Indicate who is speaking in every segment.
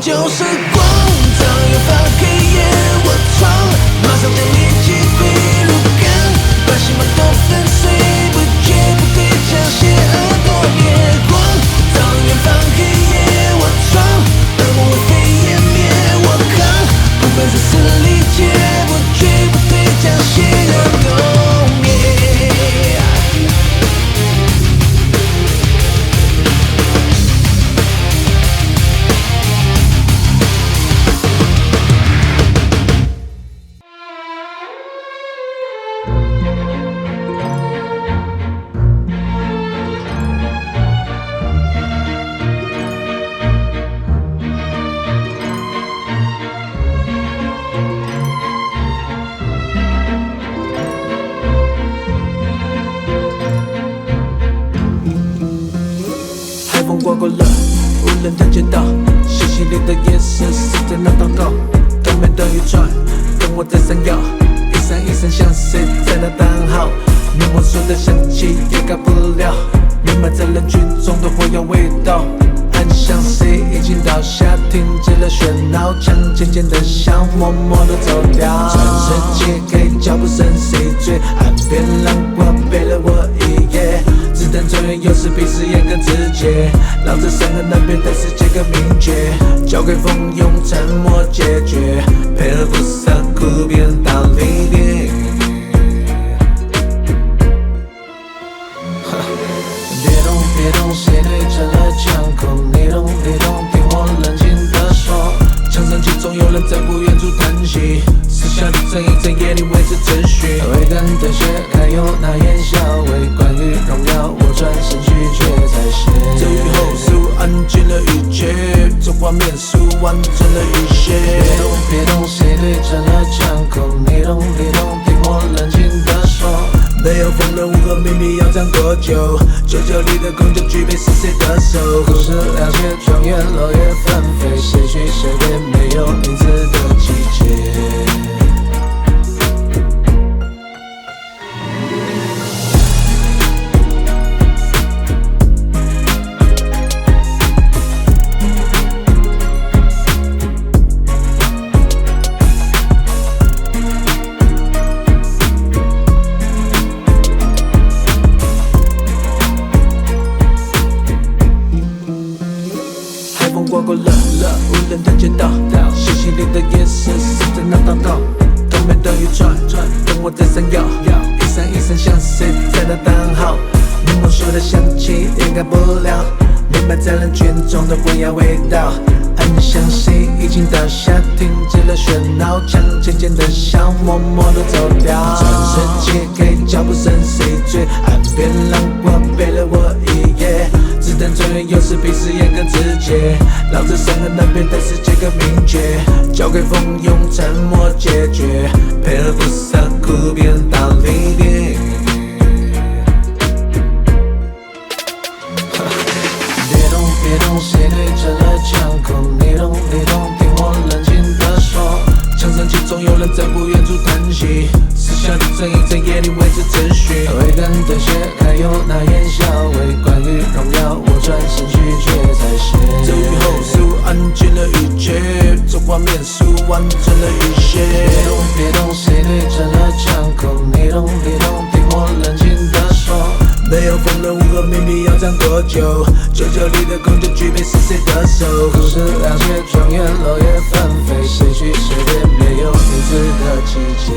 Speaker 1: 就是光，照远方黑夜我闯，马上带你击飞路感，把希望都粉碎，不绝不对，将邪恶夺灭光，照远方黑夜我闯，恶魔会湮灭我扛，不管生死离劫，不绝不对，将邪恶夺灭。过了无人的街道，星星里的夜色是在那祷告，东边的渔船跟我在闪耀，一闪一闪像谁在那单号，你我说的香气也改不了，弥漫在人群中的火药味道。暗像谁已经倒下，停止了喧闹，枪渐渐的响，默默地走掉。全世界给脚步声谁追？岸边浪花陪了我一夜，子弹走远有时比誓言更直接，绕着山河那边的世界更明确，交给风用沉默解决，配合不撒哭变当离别。别动，谁对着了枪口？你懂，听我冷静地说。枪声中总有人在不远处叹息，撕下的正义在夜里维持秩序。未干的血，还有那烟硝味。关于荣耀，我转身拒绝才是。这雨后似乎安静了一切，这画面似乎完整了一些。别动，谁对着了枪口？你懂，听我冷静地说。没有风人，无何秘密要站多久？九九里的空就具备是谁的手？故事了解，庄园落叶纷飞，谁去谁别，没有名字的季节。过了无人的街道，星星里的夜色是在那祷告，东边的渔船跟我在闪耀，一闪一闪像谁在那单号，柠檬树的香气掩盖不了，弥漫在人群中的火药味道。暗像谁已经倒下，停止了喧闹，枪渐渐的响，默默地走掉。全世界给脚步声谁追？岸边浪花陪了我一夜，子弹走远有时比誓言更直接，绕着山河那边的世界更明确，交给风用沉默解决，配合不撒哭变当离别。别动，谁对着了枪口？你懂，听我冷静地说。枪声中总有人在不远处叹息，撕下的正义在夜里维持秩序。未干的血，还有那烟硝味。关于荣耀，我转身拒绝才是。这雨后似乎安静了一切，这画面似乎完整了一些。别动，谁对着了枪口？你懂，听我冷静地说。没有风人，无何秘密要站多久？九九里的空就具备是谁的手？故事了解，庄园落叶纷飞，谁去谁别，没有名字的季节。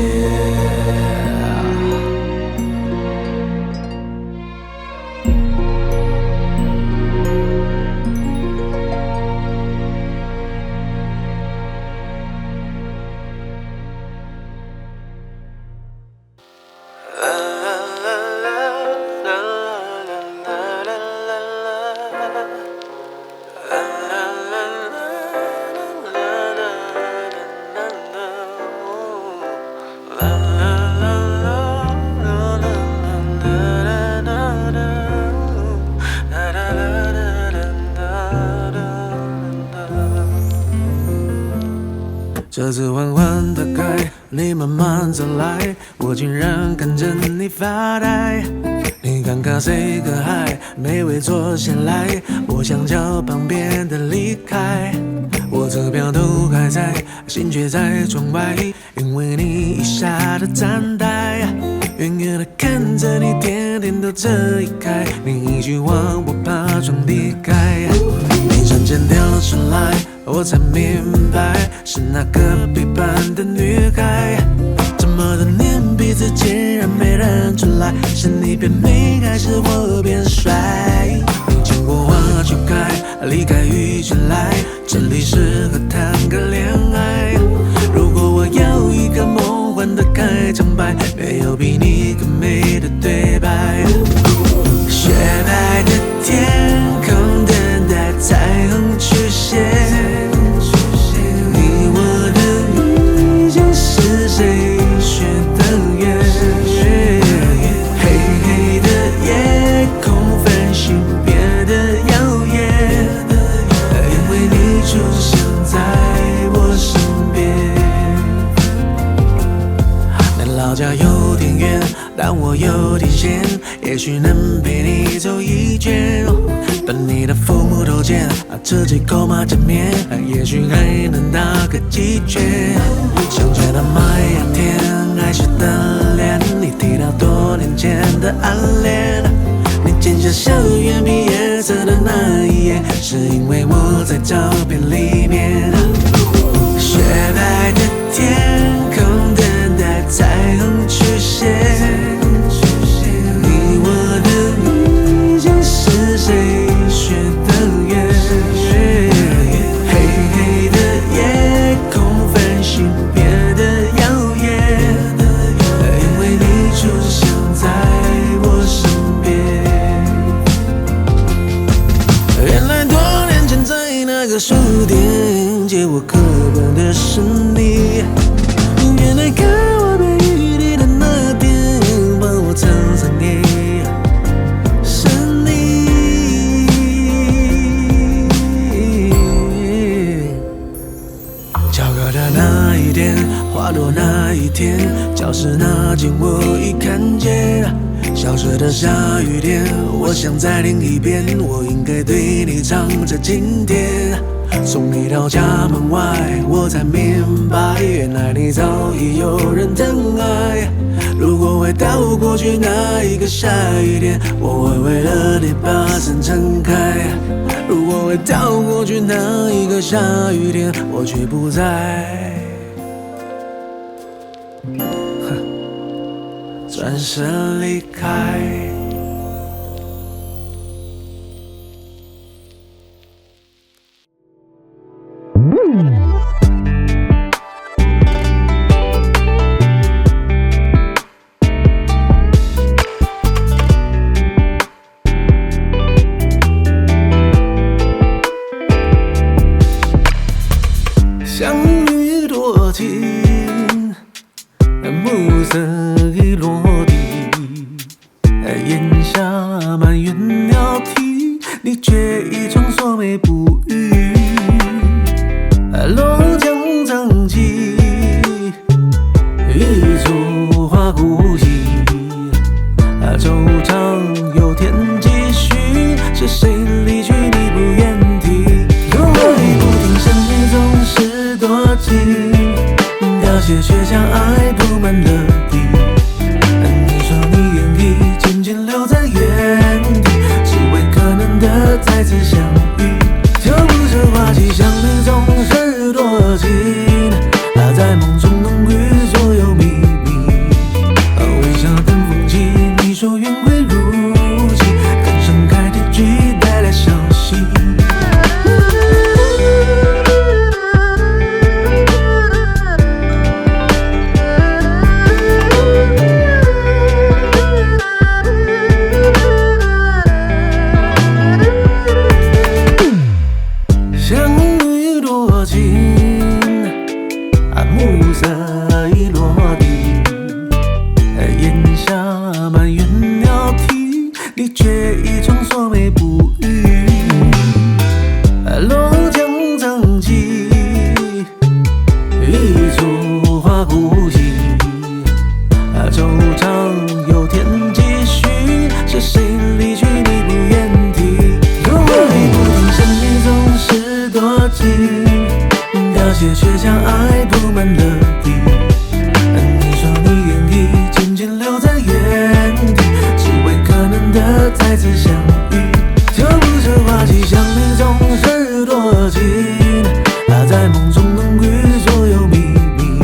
Speaker 1: 这次缓缓打开，你慢慢走来，我竟然看着你发呆。你尴尬 say 个 hi， 没位坐下来，我想叫旁边的离开。我车票都还在，心却在窗外，因为你遗下的站台。远远的看着你，天天都这一开，你一句话我怕撞离开。你瞬间跳出来，我才明白是那个背叛的女孩。这么多年彼此竟然没认出来，是你变美还是我变帅？你见过花就开，离开雨就来，这里适合谈个恋爱。如果我有一个梦幻的开场白，没有比你更美的对白。雪白的天空等待彩虹出现，你我的遇见是谁许的愿？黑黑的夜你走一圈，等你的父母都见，吃几口麻酱面，也许还能打个几圈。想见的麦芽甜，还是的脸，你提到多年前的暗恋。你剪下校园毕业册的那一页，是因为我在照片里面。雪白的天空等待彩虹出现，你我的遇见是谁许的愿？黑黑的夜空繁星变得耀眼，因为你出现在我身边。原来多年前在那个书店借我课本的是你，原来看我被雨滴的那天，帮我撑伞给是你。翘课的那一天，花落那一天，教室那间我已看见。消失的下雨天，我想再听一遍，我应该对你唱着今天。从你到家门外，我才明白，原来你早已有人疼爱。如果回到过去那一个下雨天，我会为了你把伞撑开。如果回到过去那一个下雨天，我却不在，转身离开。相遇多情，暮色已落地，眼下满园鸟啼，你却一双锁眉不语。落江藏起，一株花孤寂，惆怅有天继续，是谁离去你不愿提？有爱不停，生命总是多情，凋谢却像爱铺满了地。你说你愿意紧紧留在原地，只为可能的再次相遇。就不是花期，想你总是多情，在梦中能遇所有秘密。微笑等风起，你说缘会如期，更盛开的菊带来消息。相遇多情，暮色已落地，眼下满园鸟啼，你却一双锁眉不语。落江藏起，一株花孤寂，惆怅有天继续，是谁离去你不愿提？有爱不停，生命总是多情，凋谢却像爱铺满了地。你说你愿意紧紧留在原地，只为可能的再次相遇。就不是花期，想你总是多情，在梦中能遇所有秘密。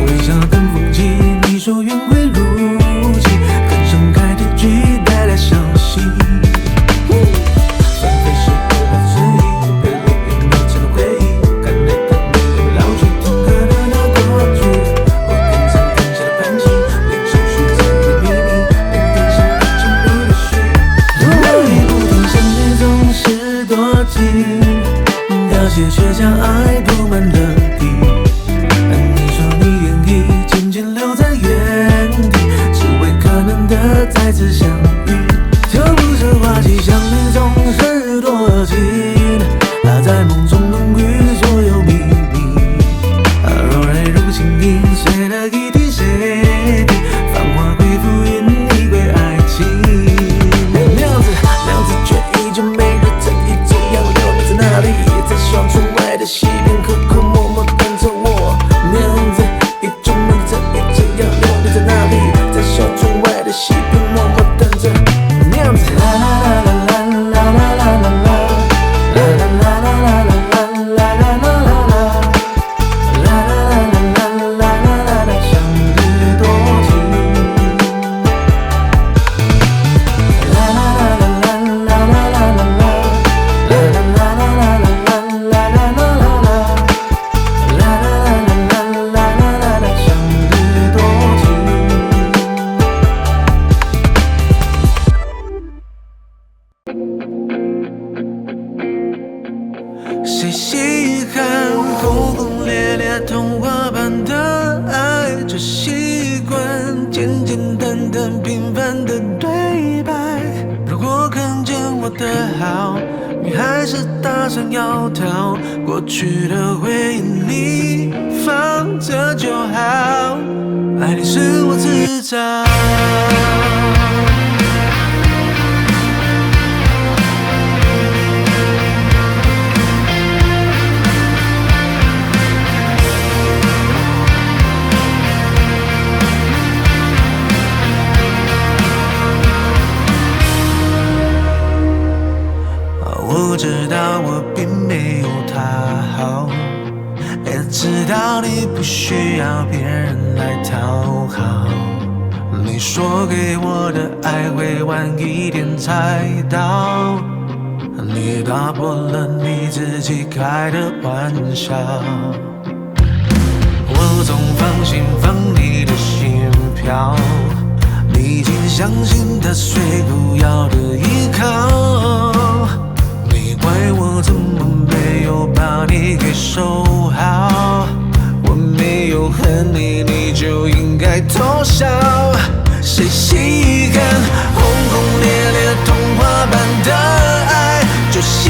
Speaker 1: 微笑等风起，你说缘会如期，更盛开的菊带来消息。纷飞时的醉意，被流言迷成了回忆，看来的你会老去，听歌的那过去，我变成天下的盘棋，连手续自己的秘密，连天上的全部的虚。有爱不停，生命总是多情，凋谢却像爱铺满了地。你说你愿意紧紧留在原地，只为可能的再次相遇。就不是花期，想你总是多情，在梦中能遇所有秘密。若来如情影，谁的一滴谁的繁华归浮云，一归爱情。谁稀罕轰轰烈烈童话般的爱？这习惯简简单单平凡的对白。如果看见我的好，你还是打算要逃？过去的回忆你放着就好，爱你是我自找。我知道我并没有他好，也知道你不需要别人来讨好。你说给我的爱会晚一点才到，你打破了你自己开的玩笑。我总放心放你的心飘，你竟相信它最不要的依靠。怪我怎么没有把你给守好？我没有恨你，你就应该偷笑。谁稀罕轰轰烈烈童话般的爱？就习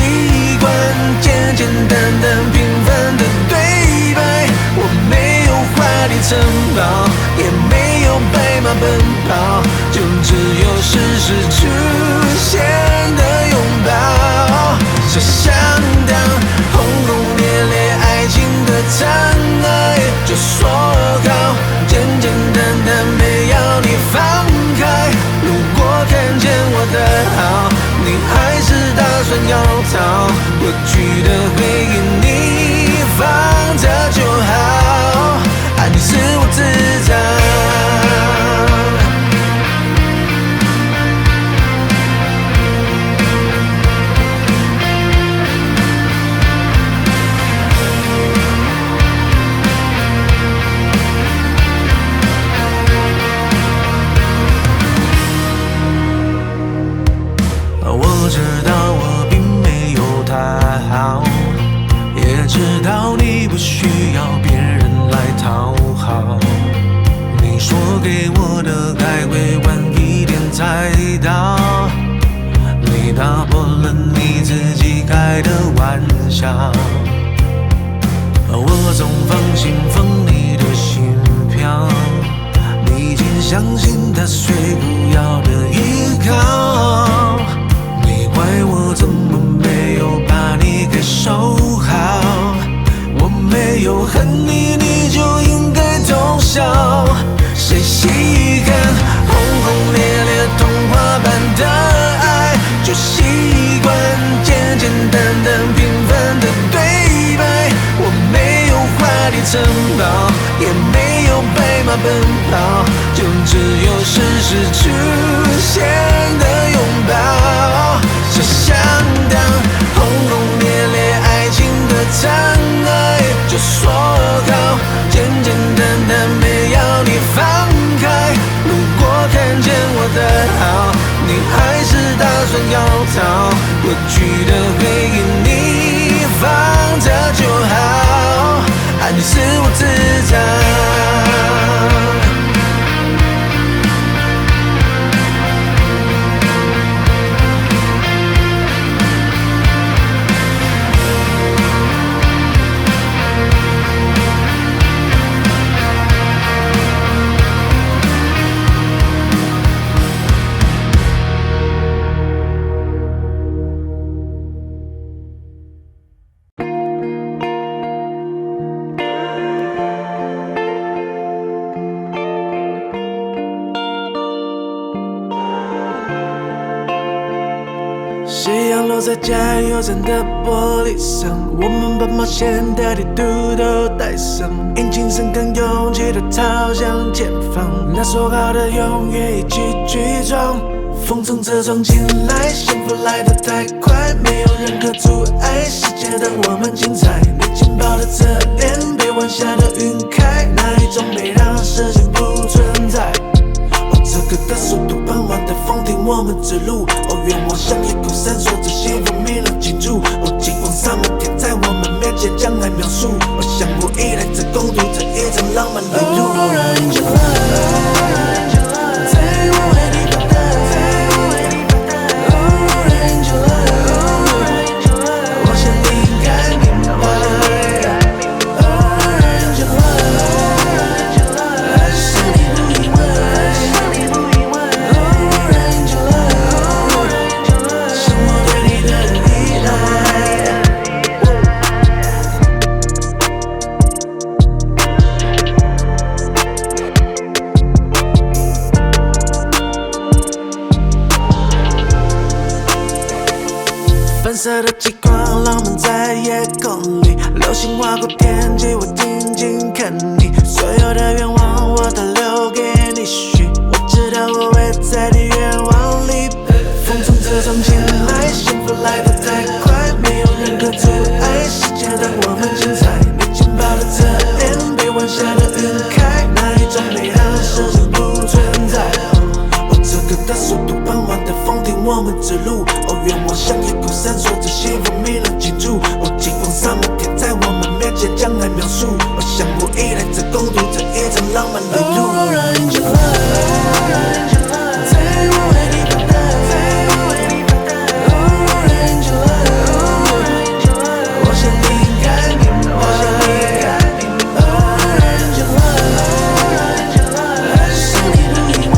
Speaker 1: 惯简简单单平凡的对白。我没有华丽城堡，也没有白马奔跑，就只有时时出现的拥抱。谁想当轰轰烈烈爱情的障碍？就说好，简简单单没要你放开。如果看见我的好，你还是打算要逃？过去的回忆你放着就好，爱你是我自找。我知道我并没有他好，也知道你不需要别人来讨好。你说给我的爱会晚一点才到，你打破了你自己开的玩笑。我总放心放你的心飘，你竟相信它最不要的依靠。怪我怎么没有把你给守好？我没有恨你，你就应该偷笑。谁稀罕轰轰烈烈童话般的爱？就习惯简简单单平凡的对白。我没有华丽城堡，也没有白马奔跑，就只有时时出现的拥抱。谁想当轰轰烈烈爱情的障碍？就说好，简简单单没要你放开。如果看见我的好，你还是打算要逃？过去的回忆你放着就好，爱你是我自找。夕阳落在加油站的玻璃上，我们把冒险的地图都带上，引擎声更勇气的朝向前方，那说好的永远一起去闯。风从车窗进来，幸福来得太快，没有任何阻碍，世界等我们精彩。你劲爆的侧脸被晚霞的晕开，那一种美让时间不存在。这个的速度缓缓的风停我们之路，愿望像夜空闪烁着幸福迷人记住，金光洒满天在我们见将爱描述。我想我依赖着共度这一场浪漫旅途。Aurora Angela， 在我为你发呆。Aurora Angela， 我想你应该明白。Aurora Angela， 爱上你不意外。Aurora Angela， 是我对你的依赖。粉色的极光，浪漫在夜空里，流星划过天际，我静静看你。所有的愿望我都留给你许，我知道我会在你愿望里。风从这窗进来，幸福来得太快，没有任何阻碍，世界让我们精彩。你肩膀的侧脸，被晚霞的晕开，那一种美好事情不存在。这个大速度傍晚的风停我们之路，愿望像夜空闪烁着幸福迷人记住。金光洒满天，在我们面前将爱描述。我想我依赖着共度这一场浪漫旅途。Aurora Angela， 在我为你发呆。Aurora Angela， 我想你应该明白。Aurora Angela， 爱上你不意外。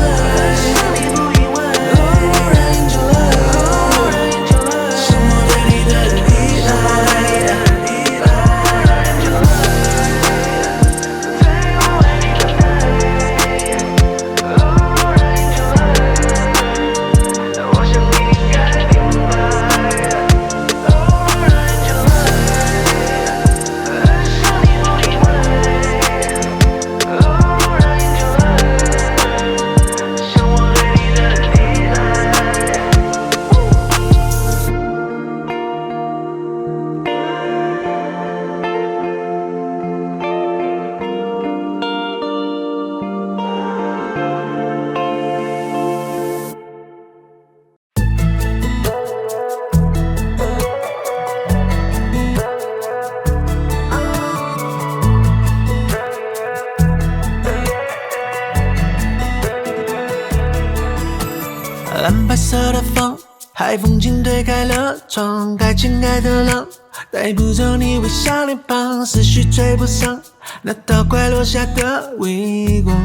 Speaker 1: 蓝白色的风，海风轻推开了窗，该亲爱的浪，带不走你微笑脸庞，思绪追不上那道快落下的微光。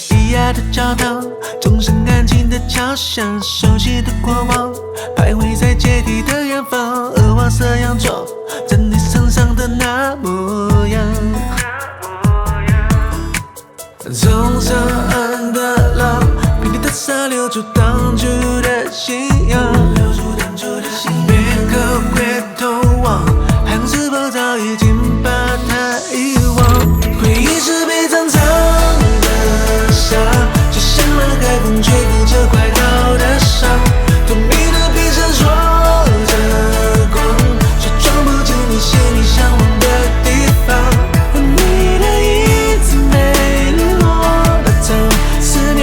Speaker 1: 低哑的教堂，钟声安静的敲响，熟悉的过往，徘徊在阶梯的远方，鹅黄色洋装，在你身上的那模样。从上岸的浪，凭你的沙流出当初的信仰。别可回头望，海洋是否早已经把它遗忘？回忆是被长长的沙，就像那海风吹拂着快到的伤。透明的冰闪烁着光，却装不进你心里向往的地方。你的影子没联络，那场思念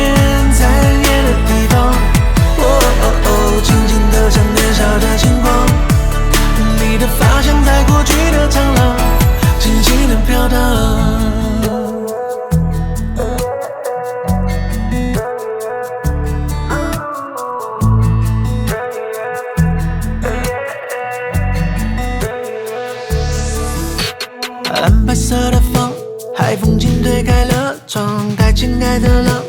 Speaker 1: 在远的地方。轻轻地像年少的轻狂，你的发香在过去的长廊，轻轻地飘荡。蓝白色的风，海风轻推开了窗，该亲爱的浪，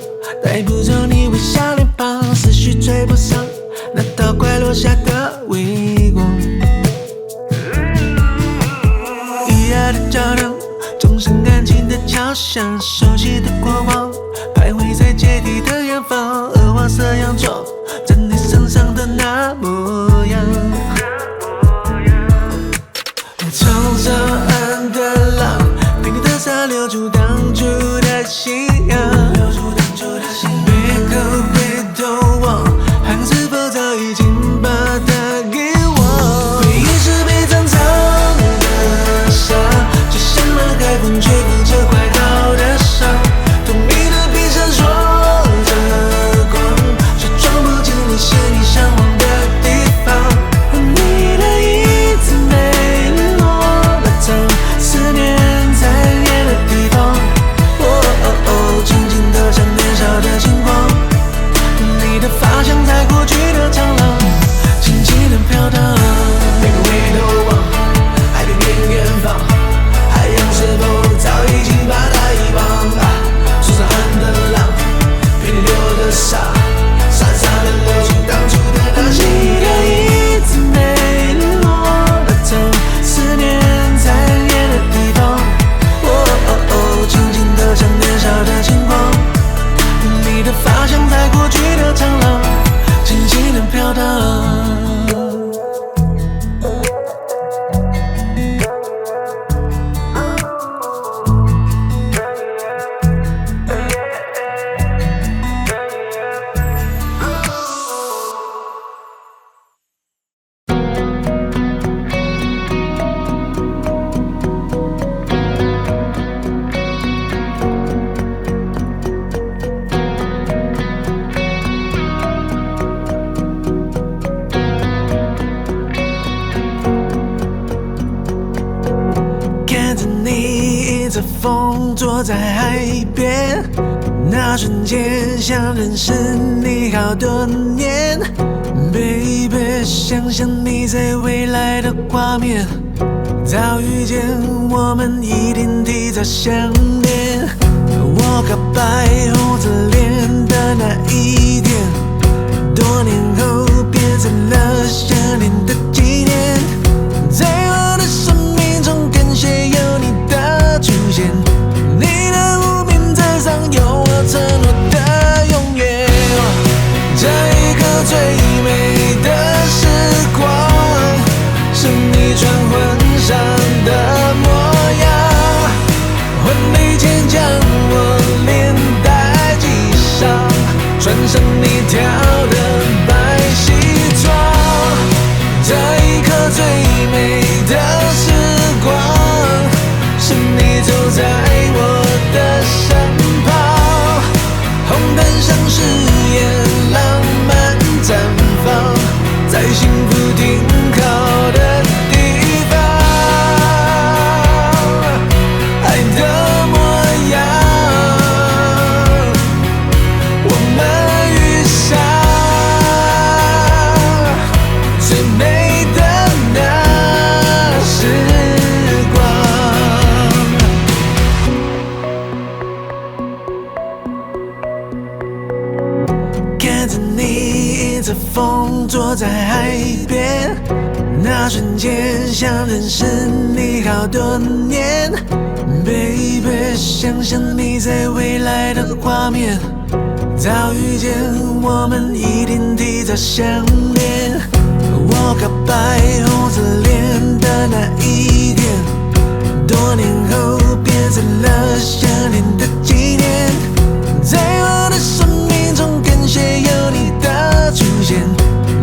Speaker 1: 带不走你微笑脸庞，思绪追不上那道快落下的微光。低哑的教堂，钟声安静的敲响，熟悉的过往，徘徊在阶梯的远方，鹅黄色洋装，在你身上的那模样。从上岸的浪，陪你的沙流出当初的信仰。别可回头望，海洋是否早已经把它给忘？回忆是被长长的沙，就像那海风吹拂着快到的伤。透明的冰闪烁着光，却装不进你心里向往的地着风，坐在海边，那瞬间像认识你好多年。Baby， 想象你在未来的画面，早遇见我们一定提早相恋。我告白红着脸的那一天，多年后变成了想念的纪念。在我的生命中，感谢有你的出现，你的无名指上有我承诺的永远。这一刻最美的时光，是你穿婚纱的模样，婚礼前将我连带系上，穿上你挑的白西装。这一刻最美的时光，是你走在我的身旁，红灯像誓言，浪漫绽放在幸福停靠的地方。爱的模样，我们遇上最美的那时光。看着你迎着风，坐在海边，那瞬间像认识你好多年。Baby， 想象你在未来的画面，早遇见我们一定提早相恋。我告白红着脸的那一天，多年后变成了想念的纪念。在我的生命中，感谢有你的出现，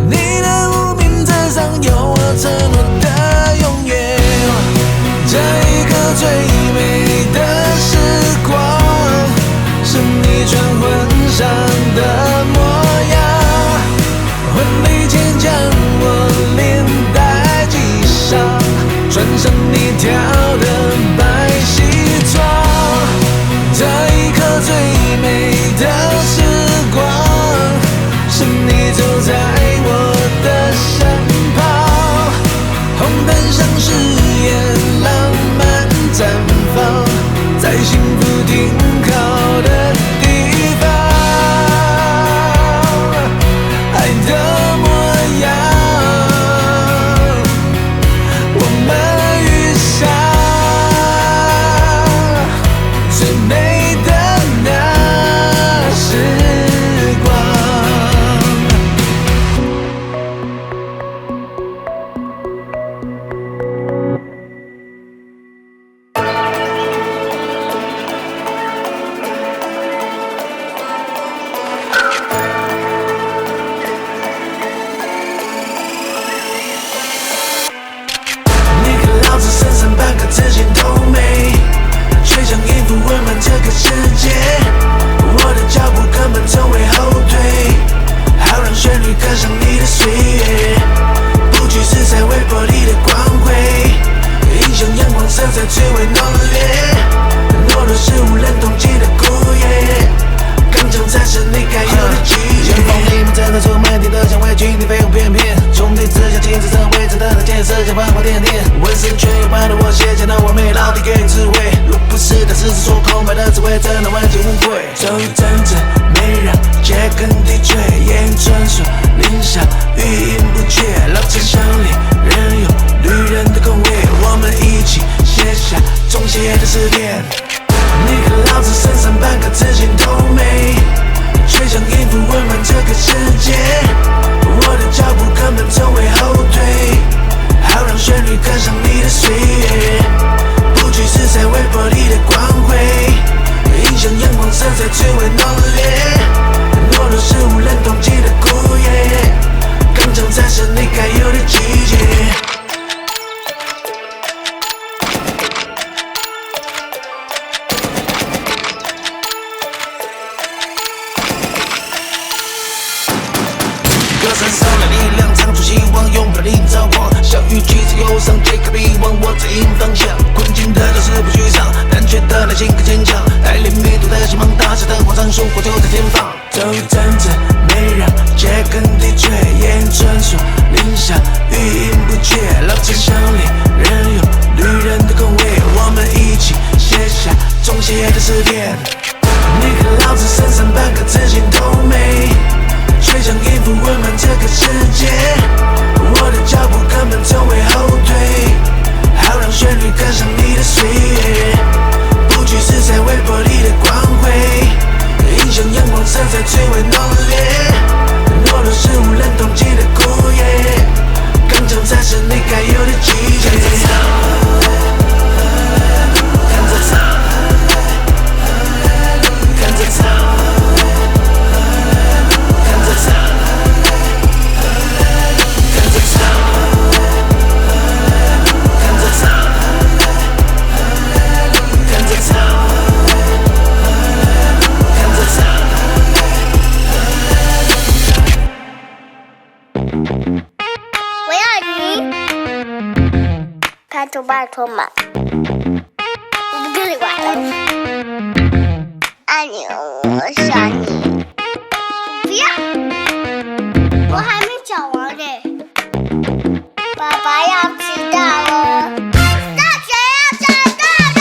Speaker 1: 你的无名指上有我承诺的永远。这一刻最美的时光，是你穿婚纱的模样，婚礼前将我连带系上，穿上你挑的白西装。这一刻最美的时光，是你走在我的身旁，红灯像誓言，浪漫绽放在幸福停靠的地方。爱的模样，我们遇上最美的那时光。你和老子身上半个自信都没，却想应付温暖这个世界。我的脚步根本从未后退，好让旋律跟上你的岁月，不拘是在微波里的光辉，影响阳光色彩最为浓烈。懦弱是无人同情的孤野，刚强才是你该有的基业。前方你们真的出门，听得像伪军，你飞鸿翩翩，兄弟之下亲自成为真的建设，像繁华点点，纹身全有版的我写下的完美，老弟给予智慧，若不是他狮子所空白的智慧，真的万劫无悔。手语真正没让杰根低垂，烟雨传说林下语音不绝，老城相连人有旅人的空位，我们一起写下中写的诗篇。你和老子身上半个自信都没，却想应付温暖这个世界。我的脚步根本从未后退，好让旋律跟上你的岁月，不拘是在微波里的光辉，影响阳光色彩最为浓烈。懦弱是无人同情的燃烧了力量，唱出希望，拥抱林朝光。小雨橘子忧伤，揭开迷惘，我指引方向。困境的都是不沮丧，但觉得内心更坚强。带领迷途的希望，大声的广场，生活就在前方。走一阵子，没让街更低垂，夜莺穿梭，林下余音不绝，老街巷里人有旅人的口味，我们一起写下中写的诗篇。你看老子身上半个自信都没，却想应付温暖这个世界。我的脚步根本从未后退，好让旋律跟上你的岁月。不惧是在微波里的光辉，影响阳光色彩最为浓烈。懦弱是无人同情的枯叶，刚强才是你该有的季节。看着唱，看着唱，看着唱，看着唱，看着唱，看着唱，看着唱。
Speaker 2: 我要你，拜托嘛，我不跟你玩了。爱你，我想你，不要，我还没讲完呢。爸爸要迟到了，大学要长大了。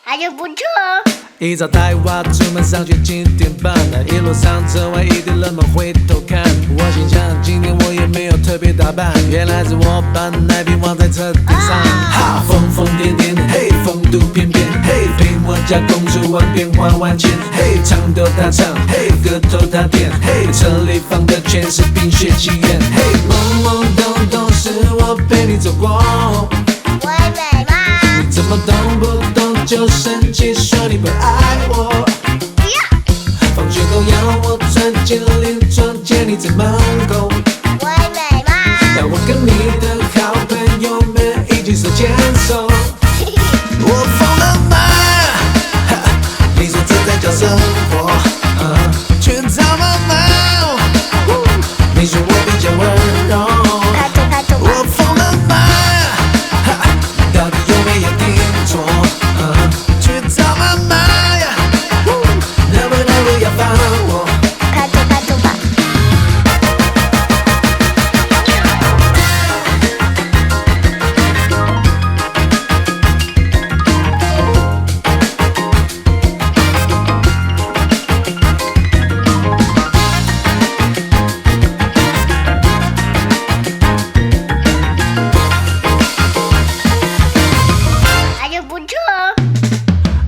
Speaker 2: 还是不错哦。
Speaker 1: 一早带娃出门上学7点半，一路上车外一堆人们回头看，我心想今天我也没有特别打扮，原来是我把奶瓶忘在车顶上。哈，疯疯癫癫，嘿，风度翩翩，嘿，陪我家公主玩变换万千，嘿，唱逗她唱，嘿，歌头她点，嘿，车里放的全是冰雪奇缘，嘿，懵懵懂懂是我陪你走过。
Speaker 2: 我美吗？
Speaker 1: 你怎么动不动就生气，说你不爱我？
Speaker 2: 不要，
Speaker 1: 放学后要我钻进邻窗，见你在门口。
Speaker 2: 我美吗？
Speaker 1: 让我跟你的好朋友们一起手牵手。我疯了吗？你说这才叫生活，却糟了吗？你说我比较温柔，
Speaker 2: 拍拖吧。
Speaker 1: 我疯了吗？到底有没有听错？却糟了吗？能不能不要烦我？
Speaker 2: 拍拖吧。还是不错哦。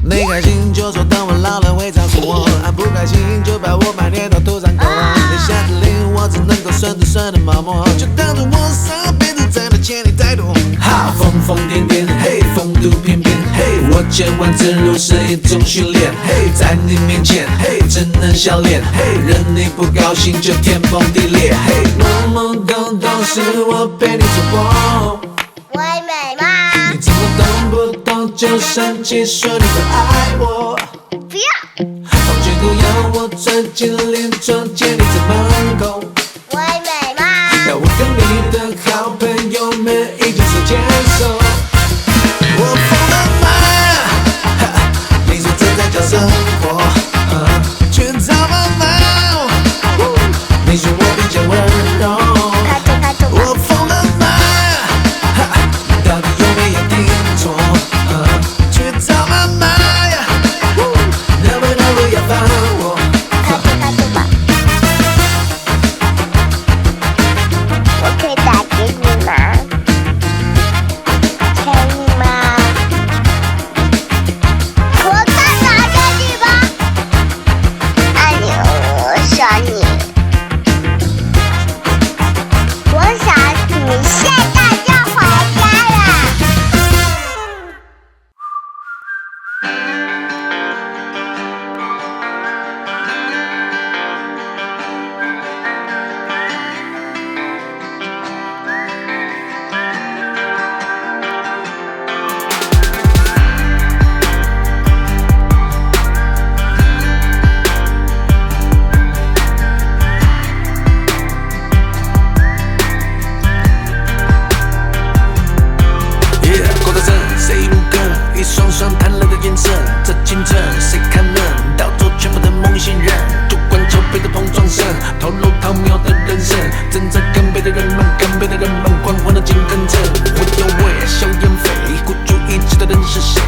Speaker 1: 你开心就说等我老了会照顾我，不开心就把我埋捏到土壤口。你下指令我只能够顺着顺的毛毛，就当作我上辈子真的欠你太多。哈，疯疯癫癫，嘿，风度翩翩，嘿，我千万之路是一种训练，嘿，在你面前，嘿，只能笑脸，嘿，任你不高兴就天崩地裂，嘿，懵懵懂懂是我陪你走过。
Speaker 2: 我美吗？
Speaker 1: 你怎么动不动就生气，说你不爱我？
Speaker 2: 不要，
Speaker 1: 放学后要我钻进邻窗，见你在门口。
Speaker 2: 我美吗？
Speaker 1: 要我跟你的好朋友们一起手牵手。我疯了吗？你说这才叫生活，却糟了吗？你说我比较温柔，
Speaker 2: 拍拖吧。
Speaker 1: 我疯了吗？到底有没有听错？却糟了吗？能不能不要烦我？
Speaker 2: 拍拖吧。
Speaker 1: 是谁？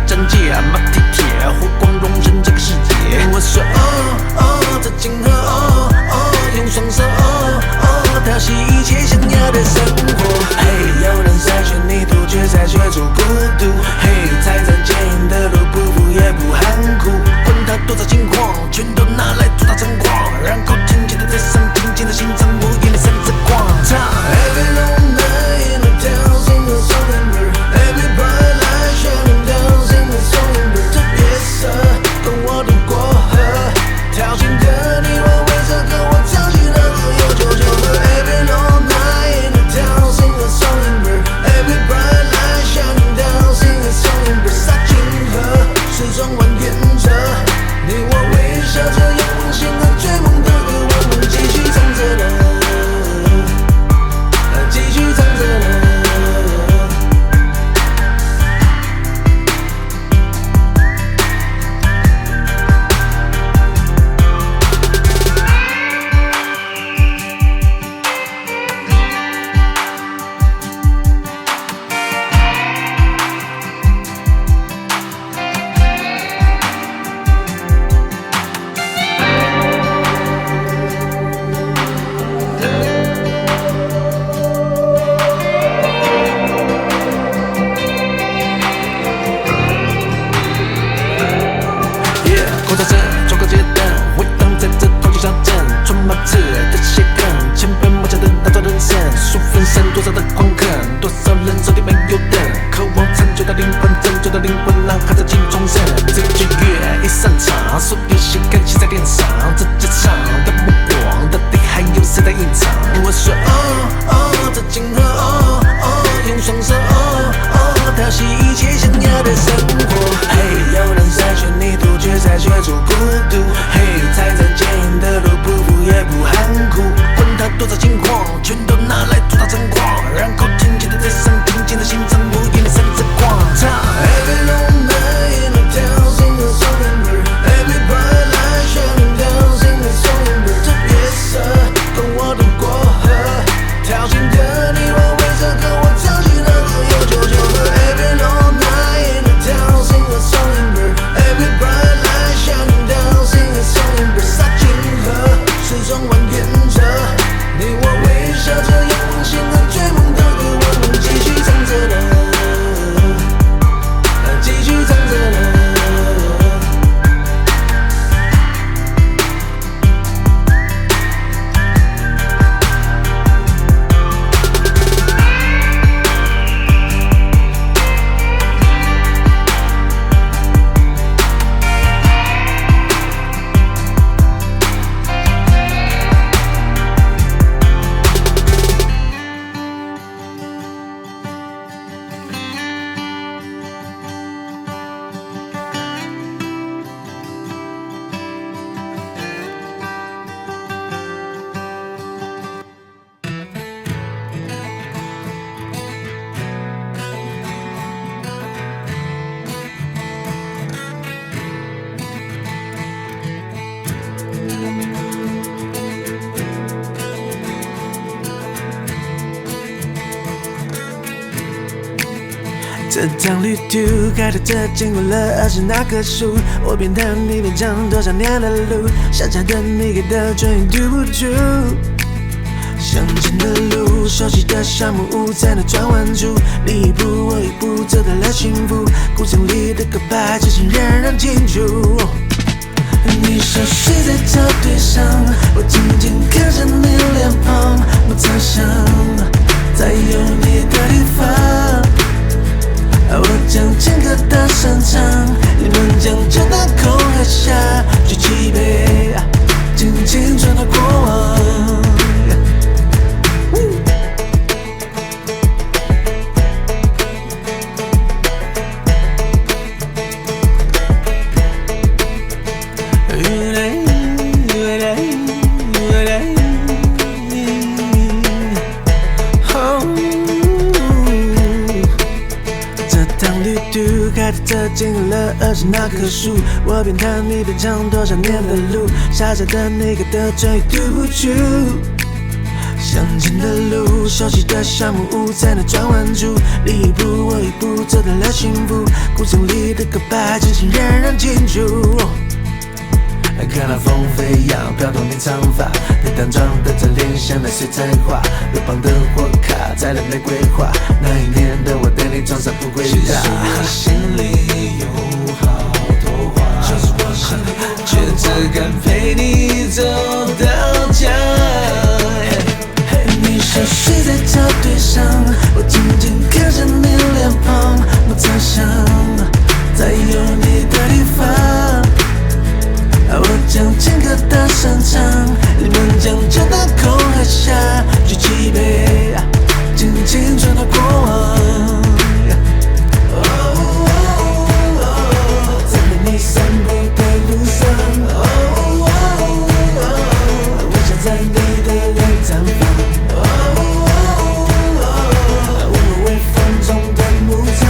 Speaker 1: 战界马蹄铁，火光容忍这个世界。我说这金河用双手调戏一切想要的生活。嘿，有人筛选泥土，却筛选出孤独。嘿，踩着坚硬的路，不服也不含糊。管他多少情况，全都拿来做大成狂，然后轻轻的在上紧紧的心脏，无言的甚至狂唱。Every long night in the town, sing a song and bird. Every bright light shining down, sing a song and bird. 这夜色跟我渡过河，挑衅的你我为这跟我唱起那个有九九和。Every long night in the town, sing a song and bird. Every bright light shining down, sing a song and bird. 杀进河，始终蜿蜒着，你我微笑着，用心和追梦的歌，我们继续唱着的，继续唱着的。多少的狂恨，多少人手里没有灯，渴望成就的灵魂，拯救的灵魂，让它再进重生。这个乐一上场，所有心肝气在脸上，这街上的目光，到底还有谁在隐藏？我说这金河用双手调戏一切想要的生活。嘿，有人筛选泥土，却筛选出孤独。嘿，踩着坚硬的路，不服也不含糊。管他多少情况，全都拿来做大成狂，然后轻轻的在上紧紧的心脏，无言的甚至狂唱。Every long night in the town, sing a song and bird. Every bright light shining down, sing a song and bird. 这夜色跟我渡过河，挑衅的你我为这跟我唱起那个有九九和。Every long night in the town, sing a song and bird. Every bright light shining down, sing a song and bird. 杀进河，始终蜿蜒着，你我微笑着，用心和追梦的歌，我们继续唱着的，继续唱着的。这趟旅途开拓着经过了20那棵树，我边弹你边唱多少年的路，下架的你给的终于堵不住。乡间的路，熟悉的小木屋，在那转弯处，你一步我一步走到了幸福，故乡里的告白，只想人人清楚。你熟睡在草堆上，我静静看着你脸庞，我猜想在有你的地方。我将牵歌大声唱，你们将这大空海下举起杯，敬青春的过往。经过了20那棵树，我边弹你边唱多少年的路，傻傻的你给的终于堵不住。乡间的路，熟悉的小木屋，在那转弯处，你一步我一步，走到了幸福。古城里的告白，真心人人清楚。看那风飞扬，飘动你长发，你淡妆的侧脸像那水彩画，路旁的火卡载了玫瑰花。那一年的我对你装傻不回答。其实我心里有好多话，就是我心里却只敢陪你走到家。你熟睡在草堆上，我静静看着你脸庞，我在想，在有你的地方。我将情歌大声唱，你们将这大空喝下，举起杯，敬青春的过往。在陪你散步的路上，我想在你的脸绽放。我微风中的牧场，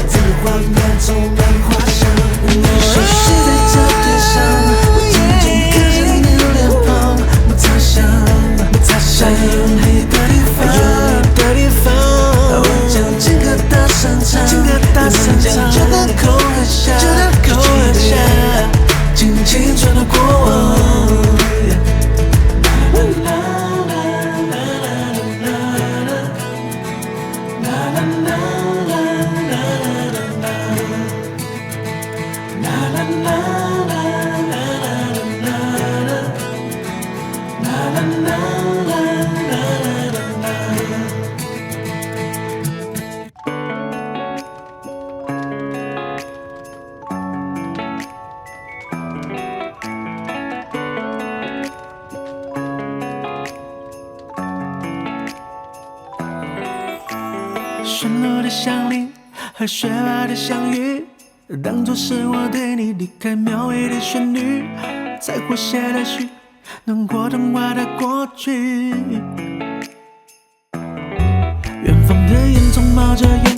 Speaker 1: 这个画面充满花香。你熟悉在草堆上，我静静看着你脸庞，我在想有你的地方，我将情歌大声唱，你们将这大口喝下，敬青春的过往。顺路的相邻和雪花的相遇，当作是我对你离开描绘的旋律，在活写的序，能过童话的过去。远方的烟囱冒着烟，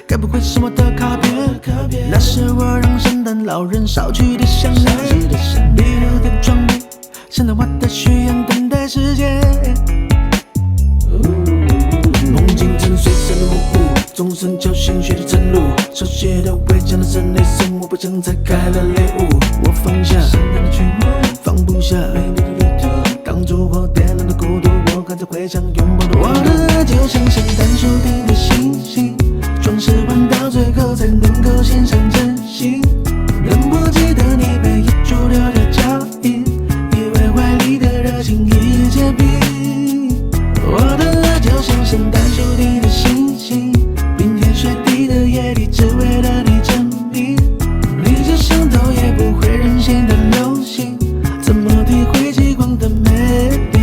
Speaker 1: 该不会是我的卡片？那是我让圣诞老人捎去的项链，遗留的装备，现在我的许愿，等待时间。梦境正随着模糊，钟声敲醒雪的晨露，手写的围墙的圣雷声，我不想再开了猎物。我放下圣诞的曲目，放不下美丽的旅途，当烛火点燃的孤独，我还在回想拥抱的我的爱，就像圣诞树底的星星，装饰完到最后才能够欣赏真心。能不记得你被遗嘱留的脚印，以为怀里的热情一夜结冰。我的爱就像圣诞树底的星星，冰天雪地的夜里，只为了你证明，你就像头也不会任性的流星，怎么体会极光的美丽？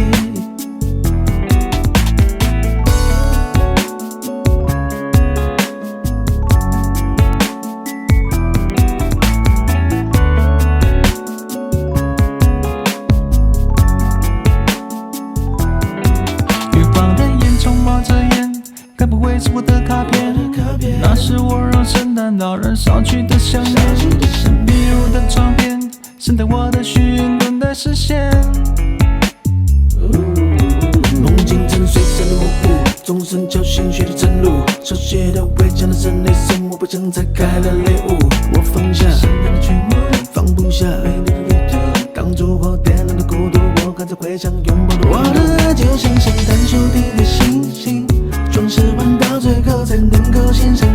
Speaker 1: 远方的烟囱冒着烟，该不会是我的卡片？那是我让圣诞老人捎去的项链，遗留的照片，现在我的许愿等待实现。梦境正随着模糊，钟声敲醒雪的晨露，手写的围墙的圣雷声，我不想再开了猎物。我放下圣诞的曲目，放不下美丽的旅途，当烛火点燃的孤独，我还在回想拥抱的我的爱，就像圣诞树底的星星，装饰完到最后才能够欣赏。